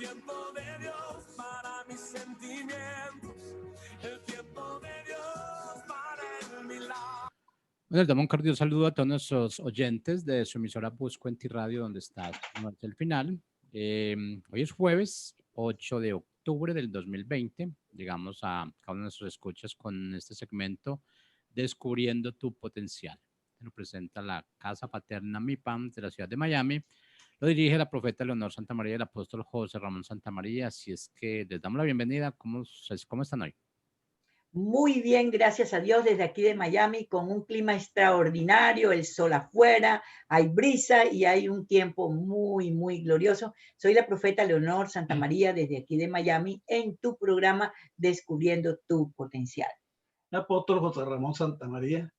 tiempo de Dios para mis sentimientos, el tiempo de Dios para el milagro. Bueno, les damos un cordial saludo a todos nuestros oyentes de su emisora Buscuenti Radio, donde está el final. Hoy es jueves 8 de octubre del 2020. Llegamos a cada uno de nuestros escuchas con este segmento Descubriendo tu Potencial. Lo presenta la Casa Paterna MIPAM de la ciudad de Miami. Lo dirige la profeta Leonor Santamaría y el apóstol José Ramón Santamaría. Así es que les damos la bienvenida. ¿Cómo están hoy? Muy bien, gracias a Dios, desde aquí de Miami, con un clima extraordinario, el sol afuera, hay brisa y hay un tiempo muy, muy glorioso. Soy la profeta Leonor Santamaría, desde aquí de Miami, en tu programa Descubriendo tu Potencial. Apóstol José Ramón Santamaría.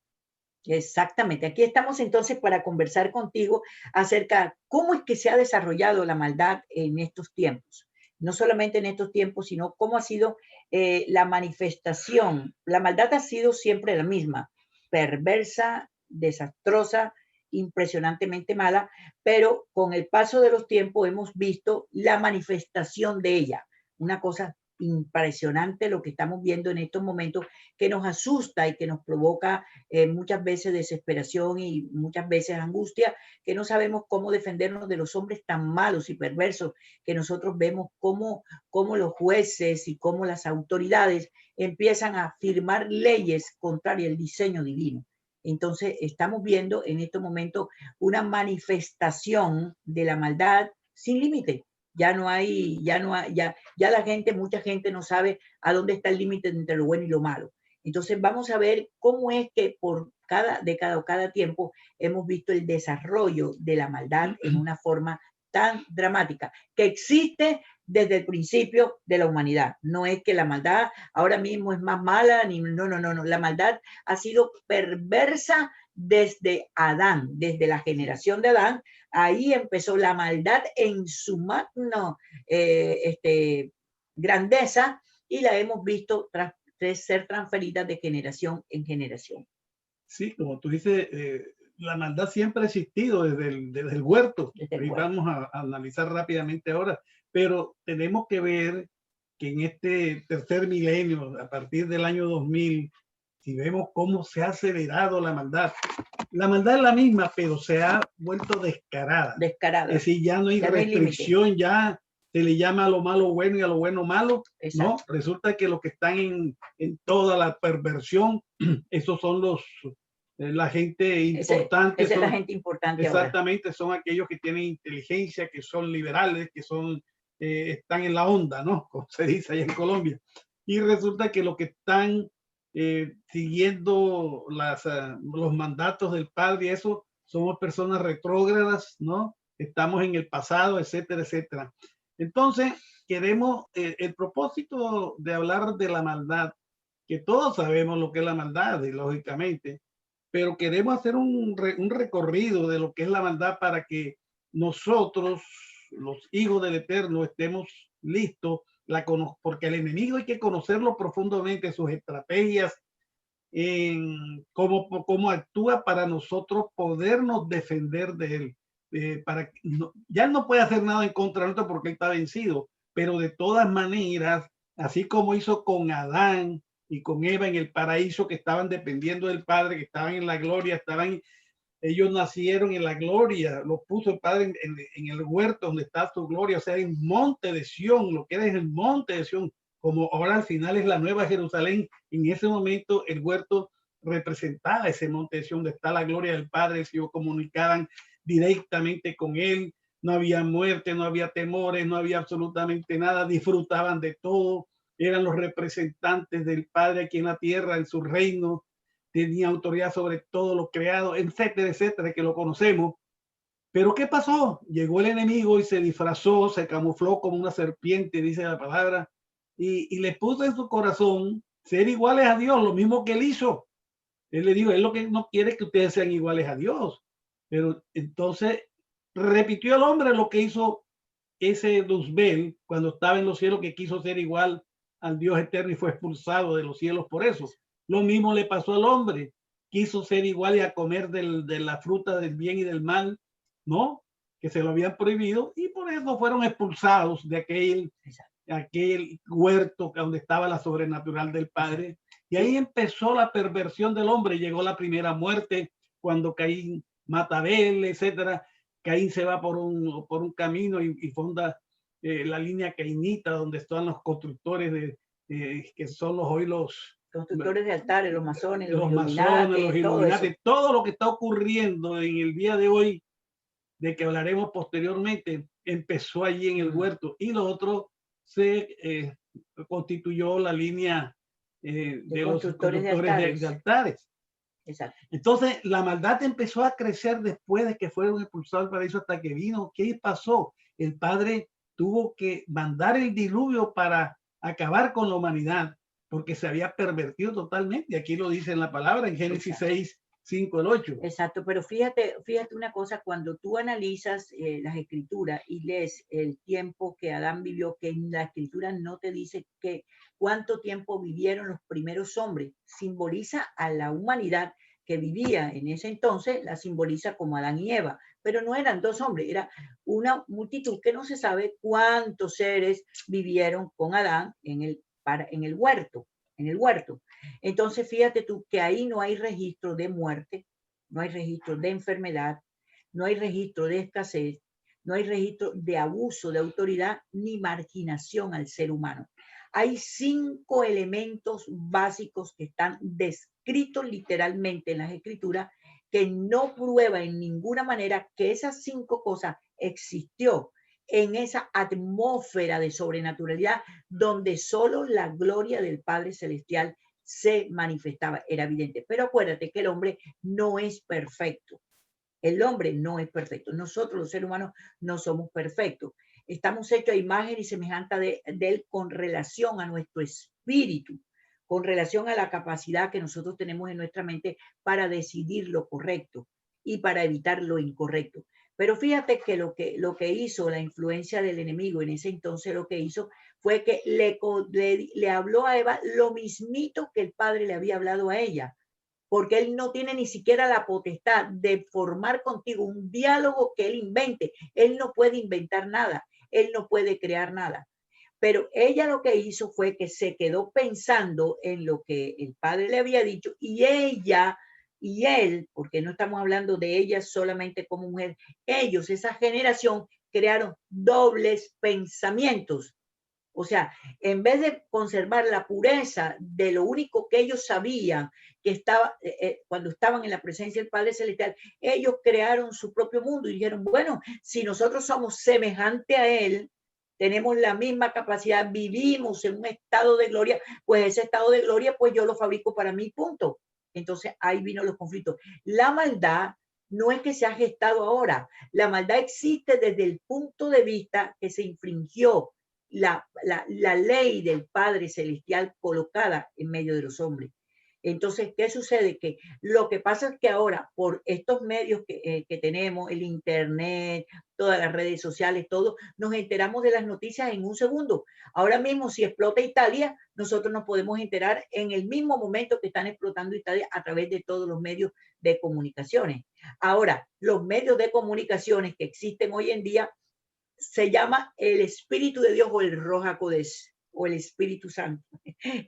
Exactamente, aquí estamos entonces para conversar contigo acerca de cómo es que se ha desarrollado la maldad en estos tiempos. No solamente en estos tiempos, sino cómo ha sido la manifestación. La maldad ha sido siempre la misma, perversa, desastrosa, impresionantemente mala, pero con el paso de los tiempos hemos visto la manifestación de ella, una cosa impresionante lo que estamos viendo en estos momentos, que nos asusta y que nos provoca muchas veces desesperación y muchas veces angustia, que no sabemos cómo defendernos de los hombres tan malos y perversos que nosotros vemos cómo los jueces y cómo las autoridades empiezan a firmar leyes contrarias al diseño divino. Entonces estamos viendo en estos momentos una manifestación de la maldad sin límite. Ya la gente, mucha gente no sabe a dónde está el límite entre lo bueno y lo malo. Entonces vamos a ver cómo es que por cada década o cada tiempo hemos visto el desarrollo de la maldad en una forma tan dramática, que existe desde el principio de la humanidad. No es que la maldad ahora mismo es más mala, no. La maldad ha sido perversa desde Adán, desde la generación de Adán. Ahí empezó la maldad en su magno grandeza y la hemos visto ser transferida de generación en generación. Sí, como tú dices, la maldad siempre ha existido desde el huerto. Vamos a analizar rápidamente ahora, pero tenemos que ver que en este tercer milenio, a partir del año 2000, si vemos cómo se ha acelerado la maldad es la misma, pero se ha vuelto descarada. Descarada. Es decir, ya no hay restricción, ya se le llama a lo malo bueno y a lo bueno malo. Exacto. ¿No? Resulta que los que están en toda la perversión, esos son la gente importante. Esa es la gente importante. Exactamente, ahora. Son aquellos que tienen inteligencia, que son liberales, que están en la onda, ¿no? Como se dice allá en Colombia. Y resulta que los que están siguiendo los mandatos del Padre y eso, somos personas retrógradas, ¿no? Estamos en el pasado, etcétera, etcétera. Entonces, queremos, el propósito de hablar de la maldad, que todos sabemos lo que es la maldad, y lógicamente, pero queremos hacer un recorrido de lo que es la maldad para que nosotros, los hijos del Eterno, estemos listos, porque el enemigo hay que conocerlo profundamente, sus estrategias, cómo actúa para nosotros podernos defender de él. Ya no puede hacer nada en contra de nosotros porque él está vencido, pero de todas maneras, así como hizo con Adán y con Eva en el paraíso, que estaban dependiendo del Padre, que estaban en la gloria, ellos nacieron en la gloria, los puso el Padre en el huerto donde está su gloria, o sea, en monte de Sión, lo que era el monte de Sión, como ahora al final es la Nueva Jerusalén. En ese momento el huerto representaba ese monte de Sión donde está la gloria del Padre, se comunicaban directamente con él, no había muerte, no había temores, no había absolutamente nada, disfrutaban de todo, eran los representantes del Padre aquí en la tierra, en su reino, tenía autoridad sobre todo lo creado, etcétera, etcétera, que lo conocemos. Pero ¿qué pasó? Llegó el enemigo y se disfrazó, se camufló como una serpiente, dice la palabra, y le puso en su corazón ser iguales a Dios, lo mismo que él hizo. Él le dijo, él lo que no quiere es que ustedes sean iguales a Dios. Pero entonces repitió el hombre lo que hizo ese Luzbel cuando estaba en los cielos, que quiso ser igual al Dios eterno y fue expulsado de los cielos por eso. Lo mismo le pasó al hombre, quiso ser igual y a comer de la fruta del bien y del mal, ¿no? que se lo habían prohibido y por eso fueron expulsados de aquel huerto donde estaba la sobrenatural del Padre. Y ahí empezó la perversión del hombre. Llegó la primera muerte cuando Caín mata a Abel, etcétera. Caín se va por un camino y funda la línea cainita, donde están los constructores que son hoy los constructores de altares, los masones, los Illuminati, todo lo que está ocurriendo en el día de hoy, de que hablaremos posteriormente, empezó allí en el huerto. Y lo otro se constituyó la línea de los constructores de altares. Exacto. Entonces, la maldad empezó a crecer después de que fueron expulsados del paraíso hasta que vino. ¿Qué pasó? El Padre tuvo que mandar el diluvio para acabar con la humanidad, porque se había pervertido totalmente. Aquí lo dice en la palabra, en Génesis 6, 5 al 8. Exacto, pero fíjate una cosa, cuando tú analizas las escrituras y lees el tiempo que Adán vivió, que en la escritura no te dice que cuánto tiempo vivieron los primeros hombres, simboliza a la humanidad que vivía en ese entonces, la simboliza como Adán y Eva, pero no eran dos hombres, era una multitud que no se sabe cuántos seres vivieron con Adán en el huerto. Entonces, fíjate tú que ahí no hay registro de muerte, no hay registro de enfermedad, no hay registro de escasez, no hay registro de abuso de autoridad ni marginación al ser humano. Hay 5 elementos básicos que están descritos literalmente en las escrituras que no prueba en ninguna manera que esas 5 cosas existió en esa atmósfera de sobrenaturalidad donde solo la gloria del Padre Celestial se manifestaba, era evidente. Pero acuérdate que el hombre no es perfecto. El hombre no es perfecto. Nosotros los seres humanos no somos perfectos. Estamos hechos a imagen y semejanza de él con relación a nuestro espíritu, con relación a la capacidad que nosotros tenemos en nuestra mente para decidir lo correcto y para evitar lo incorrecto. Pero fíjate que lo que hizo la influencia del enemigo en ese entonces, lo que hizo fue que le habló a Eva lo mismito que el Padre le había hablado a ella, porque él no tiene ni siquiera la potestad de formar contigo un diálogo que él invente. Él no puede inventar nada, él no puede crear nada. Pero ella lo que hizo fue que se quedó pensando en lo que el Padre le había dicho y ella y él, porque no estamos hablando de ella solamente como mujer, ellos, esa generación, crearon dobles pensamientos. O sea, en vez de conservar la pureza de lo único que ellos sabían, que estaba cuando estaban en la presencia del Padre Celestial, ellos crearon su propio mundo y dijeron, bueno, si nosotros somos semejantes a Él, tenemos la misma capacidad, vivimos en un estado de gloria, pues ese estado de gloria, pues yo lo fabrico para mí, punto. Entonces ahí vino los conflictos. La maldad no es que se ha gestado ahora, la maldad existe desde el punto de vista que se infringió la ley del Padre Celestial colocada en medio de los hombres. Entonces, ¿qué sucede? Que lo que pasa es que ahora, por estos medios que tenemos, el internet, todas las redes sociales, todo, nos enteramos de las noticias en un segundo. Ahora mismo, si explota Italia, nosotros nos podemos enterar en el mismo momento que están explotando Italia a través de todos los medios de comunicaciones. Ahora, los medios de comunicaciones que existen hoy en día se llama el Espíritu de Dios o el Roja Codes o el Espíritu Santo.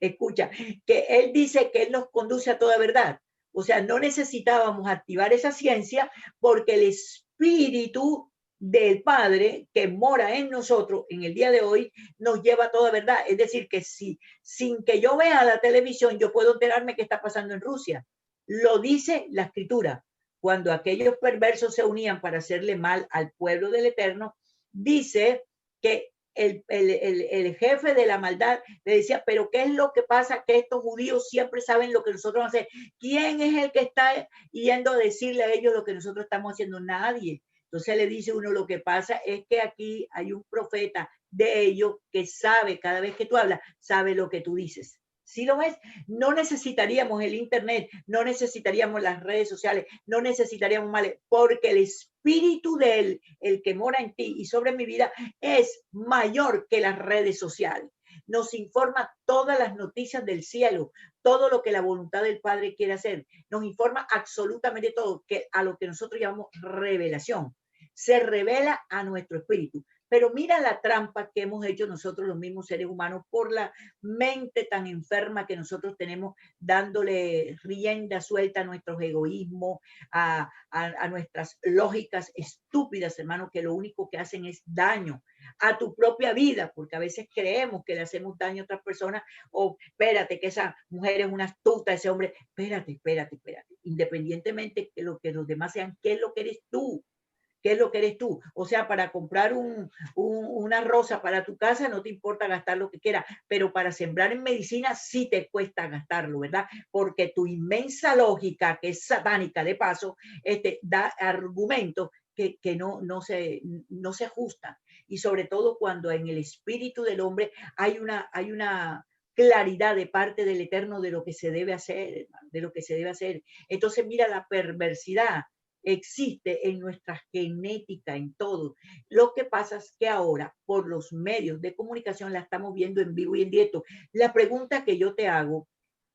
Escucha, que Él dice que Él nos conduce a toda verdad. O sea, no necesitábamos activar esa ciencia porque el Espíritu del Padre que mora en nosotros en el día de hoy nos lleva a toda verdad. Es decir, que si sin que yo vea la televisión, yo puedo enterarme qué está pasando en Rusia. Lo dice la Escritura. Cuando aquellos perversos se unían para hacerle mal al pueblo del Eterno, dice que el jefe de la maldad le decía, pero ¿qué es lo que pasa? Que estos judíos siempre saben lo que nosotros vamos a hacer. ¿Quién es el que está yendo a decirle a ellos lo que nosotros estamos haciendo? Nadie. Entonces le dice uno, lo que pasa es que aquí hay un profeta de ellos que sabe, cada vez que tú hablas, sabe lo que tú dices. ¿Sí lo ves? No necesitaríamos el internet, no necesitaríamos las redes sociales, no necesitaríamos mal, porque el espíritu de él, el que mora en ti y sobre mi vida, es mayor que las redes sociales. Nos informa todas las noticias del cielo, todo lo que la voluntad del Padre quiere hacer. Nos informa absolutamente todo, que a lo que nosotros llamamos revelación. se revela a nuestro espíritu. Pero mira la trampa que hemos hecho nosotros los mismos seres humanos por la mente tan enferma que nosotros tenemos, dándole rienda suelta a nuestros egoísmos, a nuestras lógicas estúpidas, hermano, que lo único que hacen es daño a tu propia vida, porque a veces creemos que le hacemos daño a otras personas, o espérate, que esa mujer es una astuta, ese hombre, espérate, independientemente de lo que los demás sean, ¿qué es lo que eres tú? ¿Qué es lo que eres tú? O sea, para comprar una rosa para tu casa no te importa gastar lo que quieras, pero para sembrar en medicina sí te cuesta gastarlo, ¿verdad? Porque tu inmensa lógica, que es satánica de paso, da argumentos que no se ajustan. Y sobre todo cuando en el espíritu del hombre hay una claridad de parte del Eterno de lo que se debe hacer, de lo que se debe hacer. Entonces, mira la perversidad existe en nuestra genética, en todo. Lo que pasa es que ahora, por los medios de comunicación, la estamos viendo en vivo y en directo. La pregunta que yo te hago,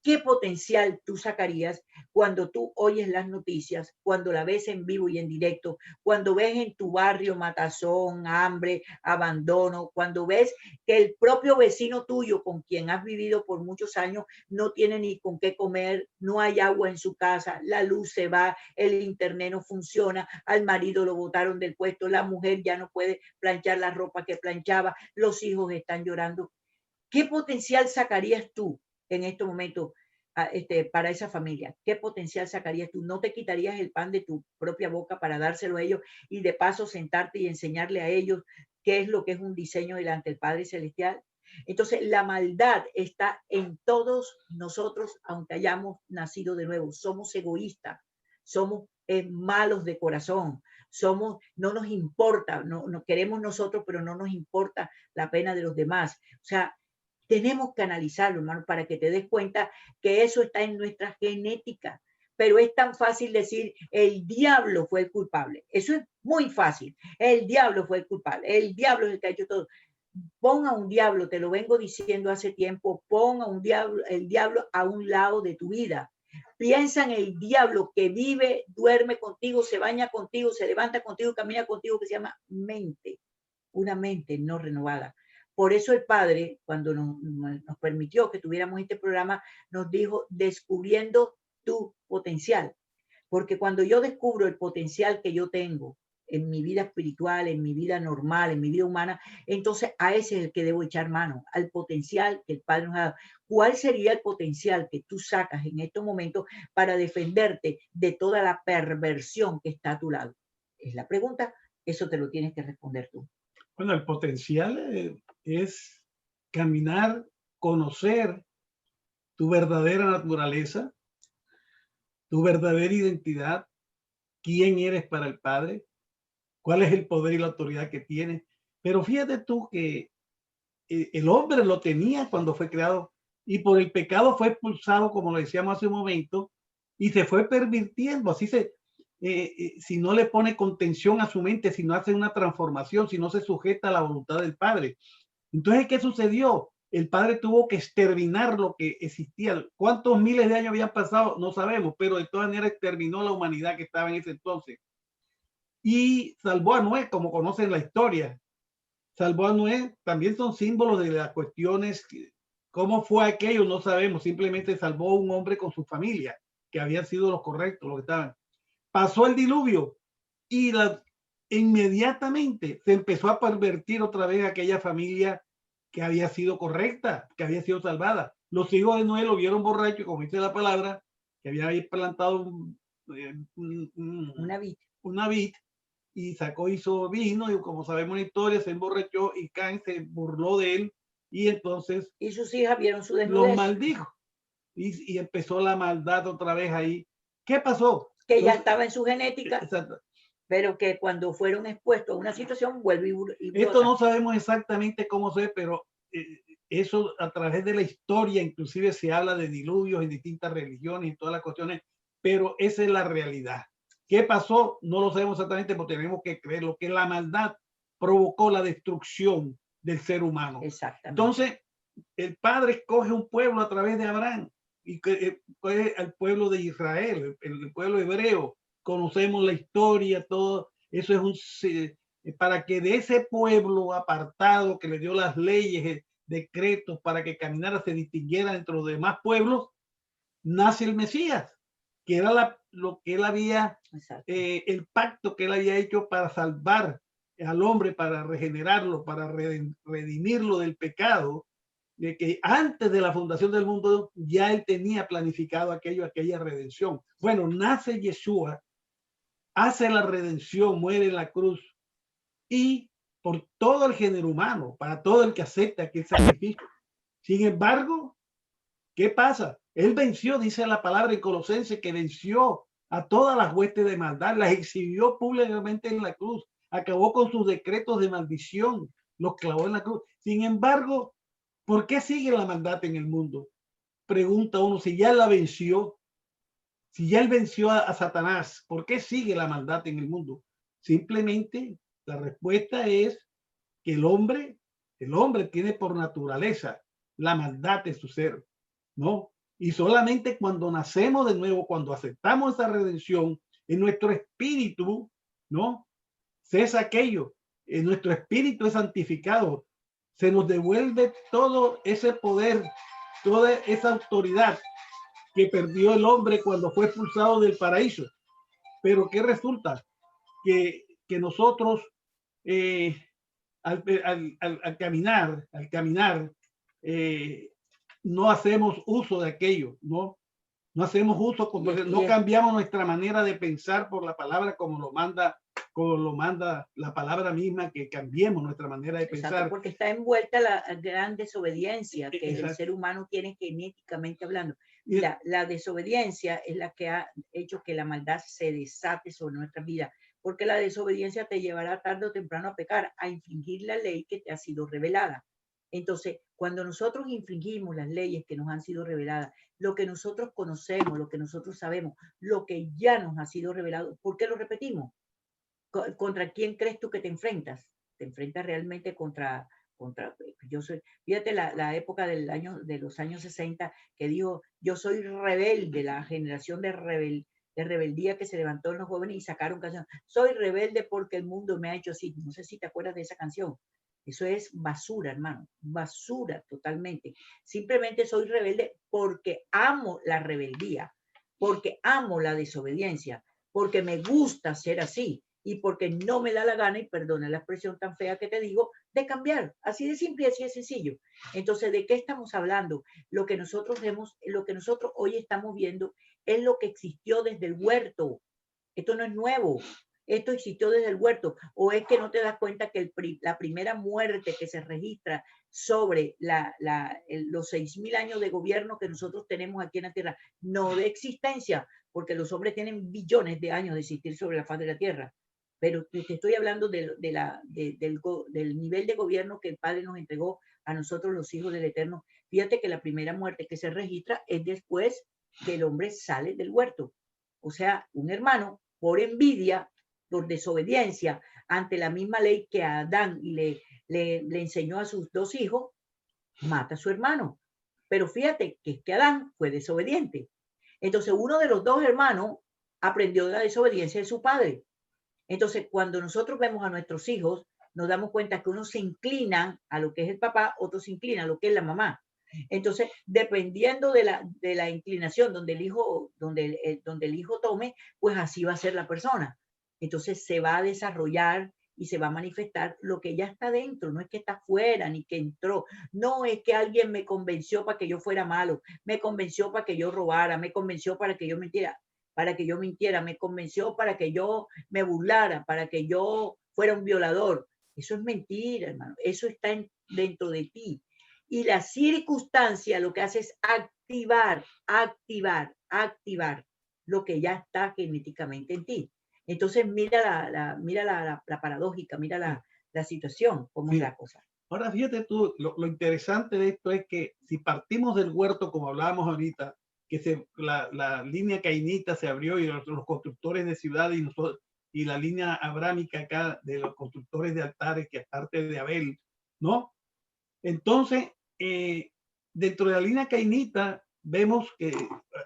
¿qué potencial tú sacarías cuando tú oyes las noticias, cuando la ves en vivo y en directo, cuando ves en tu barrio matazón, hambre, abandono, cuando ves que el propio vecino tuyo con quien has vivido por muchos años no tiene ni con qué comer, no hay agua en su casa, la luz se va, el internet no funciona, al marido lo botaron del puesto, la mujer ya no puede planchar la ropa que planchaba, los hijos están llorando? ¿Qué potencial sacarías tú en este momento para esa familia? ¿Qué potencial sacarías tú? ¿No te quitarías el pan de tu propia boca para dárselo a ellos y de paso sentarte y enseñarle a ellos qué es lo que es un diseño delante del Padre Celestial? Entonces, la maldad está en todos nosotros, aunque hayamos nacido de nuevo. Somos egoístas, somos malos de corazón, no nos importa, no queremos nosotros, pero no nos importa la pena de los demás. O sea, tenemos que analizarlo, hermano, para que te des cuenta que eso está en nuestra genética. Pero es tan fácil decir, el diablo fue el culpable. Eso es muy fácil. El diablo fue el culpable. El diablo es el que ha hecho todo. Pon a un diablo, te lo vengo diciendo hace tiempo, pon a el diablo a un lado de tu vida. Piensa en el diablo que vive, duerme contigo, se baña contigo, se levanta contigo, camina contigo, que se llama mente. Una mente no renovada. Por eso el Padre, cuando nos permitió que tuviéramos este programa, nos dijo, descubriendo tu potencial. Porque cuando yo descubro el potencial que yo tengo en mi vida espiritual, en mi vida normal, en mi vida humana, entonces a ese es el que debo echar mano, al potencial que el Padre nos ha dado. ¿Cuál sería el potencial que tú sacas en estos momentos para defenderte de toda la perversión que está a tu lado? Es la pregunta, eso te lo tienes que responder tú. Bueno, el potencial es caminar, conocer tu verdadera naturaleza, tu verdadera identidad, quién eres para el Padre, cuál es el poder y la autoridad que tienes. Pero fíjate tú que el hombre lo tenía cuando fue creado y por el pecado fue expulsado, como lo decíamos hace un momento, y se fue pervirtiendo. Así si no le pone contención a su mente, si no hace una transformación, si no se sujeta a la voluntad del Padre. Entonces, ¿qué sucedió? El Padre tuvo que exterminar lo que existía. ¿Cuántos miles de años habían pasado? No sabemos, pero de todas maneras exterminó la humanidad que estaba en ese entonces. Y salvó a Noé, como conocen la historia. Salvó a Noé, también son símbolos de las cuestiones. ¿Cómo fue aquello? No sabemos, simplemente salvó a un hombre con su familia, que habían sido los correctos, los que estaban. Pasó el diluvio y inmediatamente se empezó a pervertir otra vez aquella familia que había sido correcta, que había sido salvada. Los hijos de Noé lo vieron borracho, como dice la palabra, que había plantado una vid y hizo vino, y como sabemos la historia, se emborrachó y Caín se burló de él y entonces y sus hijas vieron su desnudez. Los maldijo y empezó la maldad otra vez ahí. ¿Qué pasó? Que ya estaba en su genética. Exacto. Pero que cuando fueron expuestos a una situación vuelve y brota. Esto no sabemos exactamente cómo se ve, pero eso a través de la historia inclusive se habla de diluvios en distintas religiones y todas las cuestiones, pero esa es la realidad. ¿Qué pasó? No lo sabemos exactamente, pero tenemos que creer lo que la maldad provocó la destrucción del ser humano. Exactamente. Entonces, el Padre escoge un pueblo a través de Abraham y escoge al pueblo de Israel, el pueblo hebreo. Conocemos la historia, todo Eso es para que de ese pueblo apartado que le dio las leyes, decretos para que caminara, se distinguiera entre los demás pueblos, nace el Mesías, que era lo que él había, el pacto que él había hecho para salvar al hombre, para regenerarlo, para redimirlo del pecado, de que antes de la fundación del mundo ya él tenía planificado aquella redención. Bueno, nace Yeshua, hace la redención, muere en la cruz y por todo el género humano, para todo el que acepta aquel sacrificio. Sin embargo, ¿qué pasa? Él venció, dice la palabra en Colosenses, que venció a todas las huestes de maldad, las exhibió públicamente en la cruz, acabó con sus decretos de maldición, los clavó en la cruz. Sin embargo, ¿por qué sigue la maldad en el mundo? Pregunta uno, si ya la venció, si ya él venció a Satanás, ¿por qué sigue la maldad en el mundo? Simplemente la respuesta es que el hombre tiene por naturaleza la maldad de su ser, ¿no? Y solamente cuando nacemos de nuevo, cuando aceptamos esa redención, en nuestro espíritu, ¿no? Cesa aquello, en nuestro espíritu es santificado, se nos devuelve todo ese poder, toda esa autoridad que perdió el hombre cuando fue expulsado del paraíso. Pero ¿qué resulta? Que nosotros al caminar, no hacemos uso de aquello, ¿no? No hacemos uso, no cambiamos nuestra manera de pensar por la palabra como lo manda la palabra misma, que cambiemos nuestra manera de pensar. Exacto, porque está envuelta la gran desobediencia que el ser humano tiene genéticamente hablando. La desobediencia es la que ha hecho que la maldad se desate sobre nuestra vida, porque la desobediencia te llevará tarde o temprano a pecar, a infringir la ley que te ha sido revelada. Entonces, cuando nosotros infringimos las leyes que nos han sido reveladas, lo que nosotros conocemos, lo que nosotros sabemos, lo que ya nos ha sido revelado, ¿por qué lo repetimos? ¿Contra quién crees tú que te enfrentas? Te enfrentas realmente contra yo soy, fíjate la época de los años 60 que dijo, yo soy rebelde, la generación de rebeldía que se levantó en los jóvenes y sacaron canción, soy rebelde porque el mundo me ha hecho así. No sé si te acuerdas de esa canción. Eso es basura, hermano, basura totalmente. Simplemente soy rebelde porque amo la rebeldía, porque amo la desobediencia, porque me gusta ser así y porque no me da la gana, y perdona la expresión tan fea que te digo, de cambiar. Así de simple y así de sencillo. Entonces, ¿de qué estamos hablando? Lo que nosotros hoy estamos viendo es lo que existió desde el huerto. Esto no es nuevo. Esto existió desde el huerto. ¿O es que no te das cuenta que la primera muerte que se registra sobre los 6.000 años de gobierno que nosotros tenemos aquí en la Tierra, no de existencia, porque los hombres tienen billones de años de existir sobre la faz de la Tierra? Pero te estoy hablando del nivel de gobierno que el Padre nos entregó a nosotros los hijos del Eterno. Fíjate que la primera muerte que se registra es después que el hombre sale del huerto. O sea, un hermano, por envidia, por desobediencia, ante la misma ley que a Adán le enseñó a sus dos hijos, mata a su hermano. Pero fíjate que es que Adán fue desobediente. Entonces, uno de los dos hermanos aprendió de la desobediencia de su padre. Entonces, cuando nosotros vemos a nuestros hijos, nos damos cuenta que unos se inclinan a lo que es el papá, otros se inclinan a lo que es la mamá. Entonces, dependiendo de la inclinación donde el hijo tome, pues así va a ser la persona. Entonces, se va a desarrollar y se va a manifestar lo que ya está dentro. No es que está afuera ni que entró. No es que alguien me convenció para que yo fuera malo, me convenció para que yo robara, me convenció para que yo mintiera, me convenció para que yo me burlara, para que yo fuera un violador. Eso es mentira, hermano. Eso está dentro de ti. Y la circunstancia lo que hace es activar lo que ya está genéticamente en ti. Entonces, mira la paradójica, mira la situación, cómo es la cosa. Ahora, fíjate tú, lo interesante de esto es que si partimos del huerto, como hablábamos ahorita, que la línea cainita se abrió y los constructores de ciudades y la línea abrámica acá de los constructores de altares, que aparte de Abel, ¿no? Entonces, dentro de la línea cainita, vemos que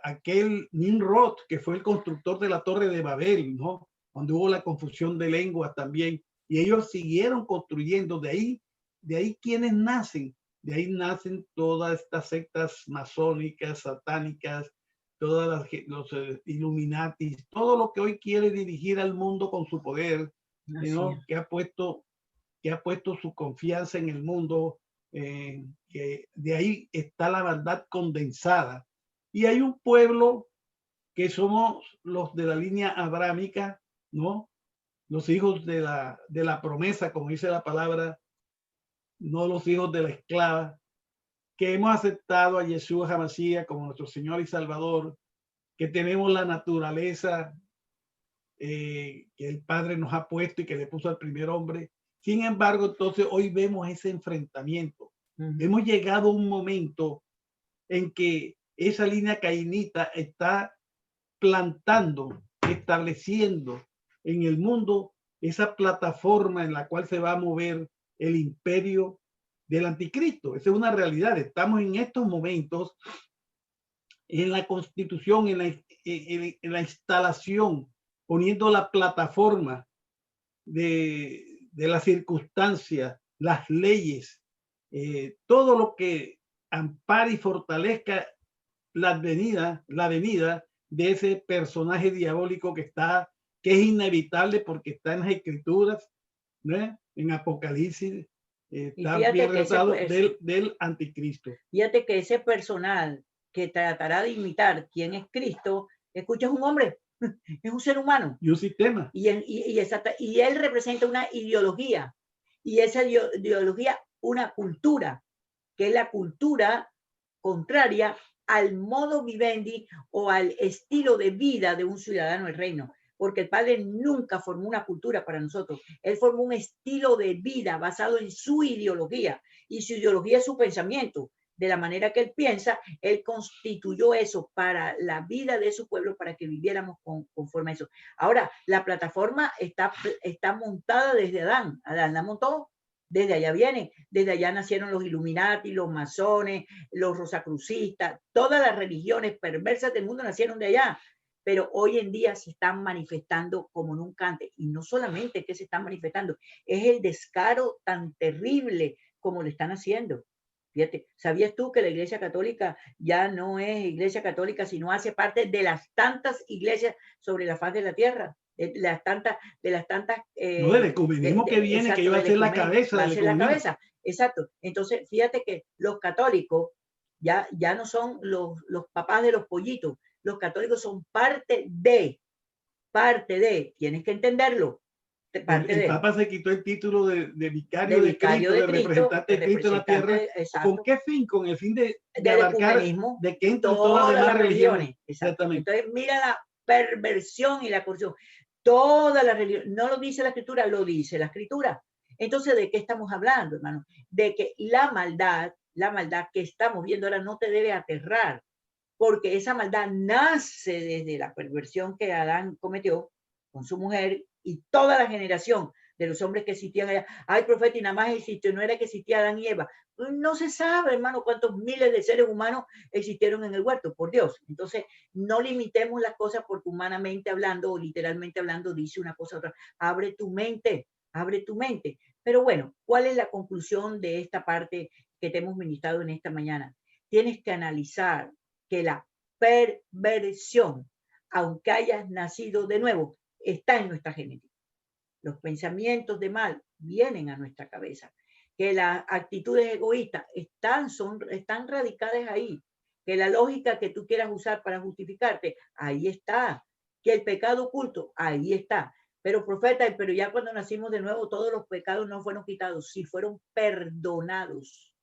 aquel Nimrod, que fue el constructor de la Torre de Babel, ¿no? donde hubo la confusión de lenguas también, y ellos siguieron construyendo. De ahí quienes nacen, de ahí nacen todas estas sectas masónicas, satánicas, todas los Illuminati, todo lo que hoy quiere dirigir al mundo con su poder, ¿no? que ha puesto su confianza en el mundo, que de ahí está la verdad condensada. Y hay un pueblo que somos los de la línea abrámica, ¿no? Los hijos de la promesa, como dice la palabra, no los hijos de la esclava, que hemos aceptado a Yeshua HaMashiach como nuestro Señor y Salvador, que tenemos la naturaleza que el Padre nos ha puesto y que le puso al primer hombre. Sin embargo, entonces hoy vemos ese enfrentamiento. Hemos llegado a un momento en que esa línea cainita está plantando, estableciendo en el mundo esa plataforma en la cual se va a mover el imperio del anticristo. Esa es una realidad. Estamos en estos momentos en la constitución, en la instalación, poniendo la plataforma de las circunstancias, las leyes, todo lo que ampare y fortalezca la venida de ese personaje diabólico que es inevitable porque está en las escrituras, ¿no? En Apocalipsis, está bien retratado del anticristo. Fíjate que ese personal que tratará de imitar quién es Cristo, escucha, es un hombre, es un ser humano. Y un sistema. Y él representa una ideología, y esa ideología una cultura, que es la cultura contraria al modo vivendi o al estilo de vida de un ciudadano del reino, porque el Padre nunca formó una cultura para nosotros, él formó un estilo de vida basado en su ideología, y su ideología es su pensamiento. De la manera que él piensa, él constituyó eso para la vida de su pueblo, para que viviéramos conforme a eso. Ahora, la plataforma está montada desde Adán. Adán la montó, desde allá viene, desde allá nacieron los Illuminati, los masones, los rosacrucistas, todas las religiones perversas del mundo nacieron de allá, pero hoy en día se están manifestando como nunca antes. Y no solamente que se están manifestando, es el descaro tan terrible como lo están haciendo. Fíjate, ¿sabías tú que la Iglesia Católica ya no es Iglesia Católica, sino hace parte de las tantas iglesias sobre la faz de la tierra? De las tantas no, del ecumenismo que viene, exacto, que iba a ser la cabeza del ecumenismo. Exacto. Entonces, fíjate que los católicos ya no son los papás de los pollitos. Los católicos son parte de, tienes que entenderlo. El Papa se quitó el título de vicario de Cristo, de representante de Cristo en la tierra. Exacto. ¿Con qué fin? Con el fin de abarcar, de que entren todas las demás religiones. Exactamente. Entonces, mira la perversión y la corrupción. Toda la religión, no lo dice la escritura, lo dice la escritura. Entonces, ¿de qué estamos hablando, hermano? De que la maldad que estamos viendo ahora no te debe aterrar, porque esa maldad nace desde la perversión que Adán cometió con su mujer y toda la generación de los hombres que existían allá. Ay, profeta, y nada más existió, no era que existía Adán y Eva. No se sabe, hermano, cuántos miles de seres humanos existieron en el huerto, por Dios. Entonces, no limitemos las cosas porque humanamente hablando o literalmente hablando dice una cosa u otra. Abre tu mente. Pero bueno, ¿cuál es la conclusión de esta parte que te hemos ministrado en esta mañana? Tienes que analizar que la perversión, aunque hayas nacido de nuevo, está en nuestra genética. Los pensamientos de mal vienen a nuestra cabeza. Que las actitudes egoístas están radicadas ahí. Que la lógica que tú quieras usar para justificarte, ahí está. Que el pecado oculto, ahí está. Pero profeta, pero ya cuando nacimos de nuevo, todos los pecados no fueron quitados, sí fueron perdonados.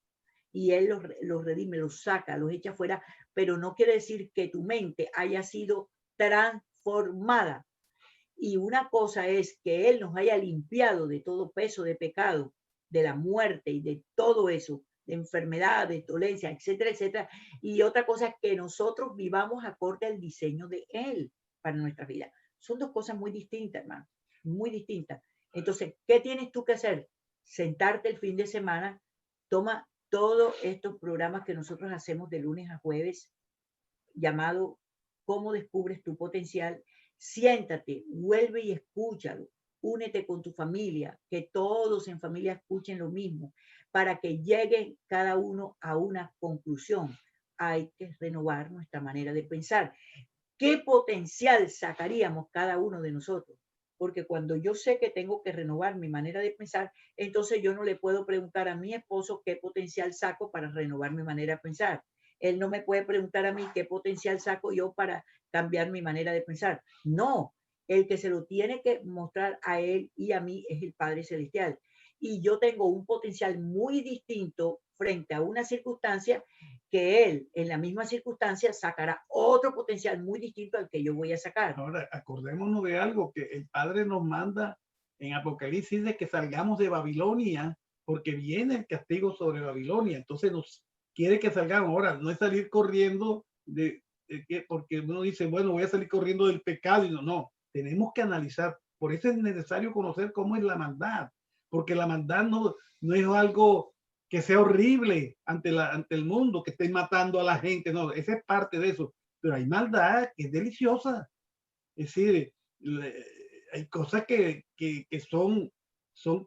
Y él los redime, los saca, los echa fuera, pero no quiere decir que tu mente haya sido transformada. Y una cosa es que él nos haya limpiado de todo peso de pecado, de la muerte y de todo eso, de enfermedad, de dolencia, etcétera, etcétera. Y otra cosa es que nosotros vivamos acorde al diseño de él para nuestra vida. Son dos cosas muy distintas, hermano, muy distintas. Entonces, ¿qué tienes tú que hacer? Sentarte el fin de semana, toma todos estos programas que nosotros hacemos de lunes a jueves, llamado ¿Cómo descubres tu potencial? Siéntate, vuelve y escúchalo. Únete con tu familia, que todos en familia escuchen lo mismo, para que lleguen cada uno a una conclusión. Hay que renovar nuestra manera de pensar. ¿Qué potencial sacaríamos cada uno de nosotros? Porque cuando yo sé que tengo que renovar mi manera de pensar, entonces yo no le puedo preguntar a mi esposo qué potencial saco para renovar mi manera de pensar. Él no me puede preguntar a mí qué potencial saco yo para cambiar mi manera de pensar. No, el que se lo tiene que mostrar a él y a mí es el Padre Celestial. Y yo tengo un potencial muy distinto frente a una circunstancia que él en la misma circunstancia sacará otro potencial muy distinto al que yo voy a sacar. Ahora, acordémonos de algo que el Padre nos manda en Apocalipsis, de que salgamos de Babilonia, porque viene el castigo sobre Babilonia. Entonces nos quiere que salgamos. Ahora, no es salir corriendo porque uno dice, bueno, voy a salir corriendo del pecado. Y no, tenemos que analizar. Por eso es necesario conocer cómo es la maldad, porque la maldad no es algo que sea horrible ante el mundo, que estén matando a la gente. No, esa es parte de eso. Pero hay maldad que es deliciosa. Es decir, hay cosas que son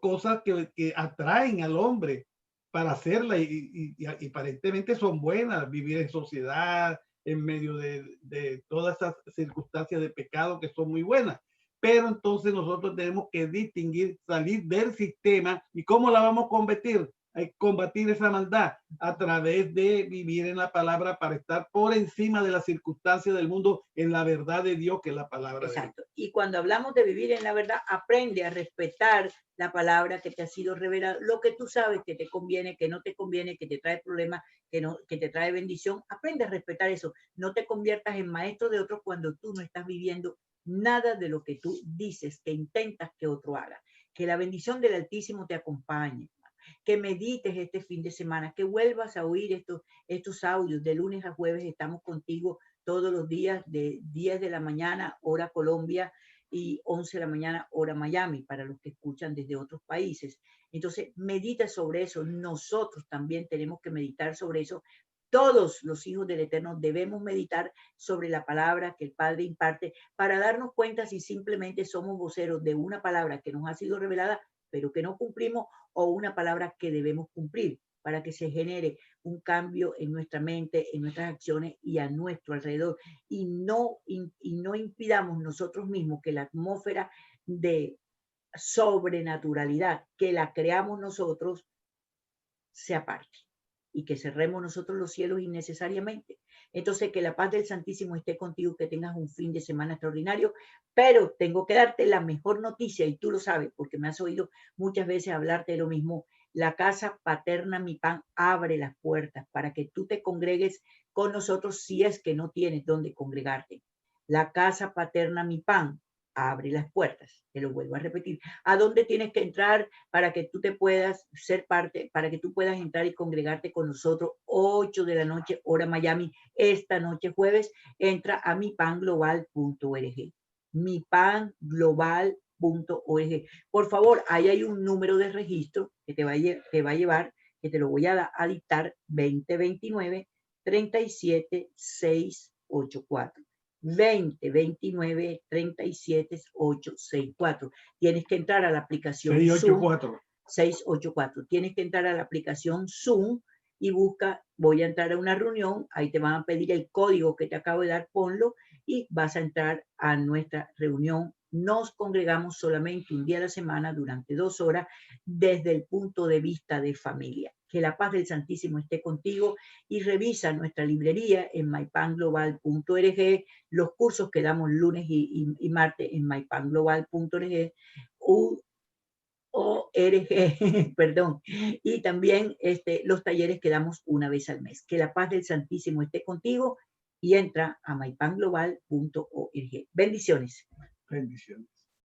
cosas que atraen al hombre para hacerla y aparentemente son buenas, vivir en sociedad, en medio de todas esas circunstancias de pecado que son muy buenas. Pero entonces nosotros tenemos que distinguir, salir del sistema. ¿Y cómo la vamos a combatir? Hay que combatir esa maldad a través de vivir en la palabra para estar por encima de las circunstancias del mundo en la verdad de Dios, que es la palabra de Dios. Exacto. Y cuando hablamos de vivir en la verdad, aprende a respetar la palabra que te ha sido revelada, lo que tú sabes que te conviene, que no te conviene, que te trae problemas, que te trae bendición. Aprende a respetar eso. No te conviertas en maestro de otros cuando tú no estás viviendo nada de lo que tú dices, que intentas que otro haga. Que la bendición del Altísimo te acompañe. Que medites este fin de semana, que vuelvas a oír estos audios. De lunes a jueves estamos contigo todos los días de 10 de la mañana, hora Colombia, y 11 de la mañana, hora Miami, para los que escuchan desde otros países. Entonces, medita sobre eso. Nosotros también tenemos que meditar sobre eso. Todos los hijos del Eterno debemos meditar sobre la palabra que el Padre imparte para darnos cuenta si simplemente somos voceros de una palabra que nos ha sido revelada, pero que no cumplimos, o una palabra que debemos cumplir, para que se genere un cambio en nuestra mente, en nuestras acciones y a nuestro alrededor. Y no impidamos nosotros mismos que la atmósfera de sobrenaturalidad que la creamos nosotros se aparte y que cerremos nosotros los cielos innecesariamente. Entonces, que la paz del Santísimo esté contigo, que tengas un fin de semana extraordinario, pero tengo que darte la mejor noticia, y tú lo sabes, porque me has oído muchas veces hablarte de lo mismo. La casa paterna Mi Pan abre las puertas para que tú te congregues con nosotros si es que no tienes dónde congregarte. La casa paterna Mi Pan abre las puertas, te lo vuelvo a repetir. ¿A dónde tienes que entrar para que tú te puedas ser parte, para que tú puedas entrar y congregarte con nosotros? 8 de la noche, hora Miami, esta noche jueves? Entra a mipanglobal.org. mipanglobal.org. Por favor, ahí hay un número de registro que te va a llevar, que te lo voy a dictar, 2029-37-684. 2029-37-864. Tienes que entrar a la aplicación 684. 684. Tienes que entrar a la aplicación Zoom y busca, voy a entrar a una reunión, ahí te van a pedir el código que te acabo de dar, ponlo y vas a entrar a nuestra reunión. Nos congregamos solamente un día a la semana durante 2 horas desde el punto de vista de familia. Que la paz del Santísimo esté contigo, y revisa nuestra librería en mypanglobal.org, los cursos que damos lunes y martes en mypanglobal.org, perdón, y también los talleres que damos una vez al mes. Que la paz del Santísimo esté contigo y entra a mypanglobal.org. Bendiciones. Bendiciones.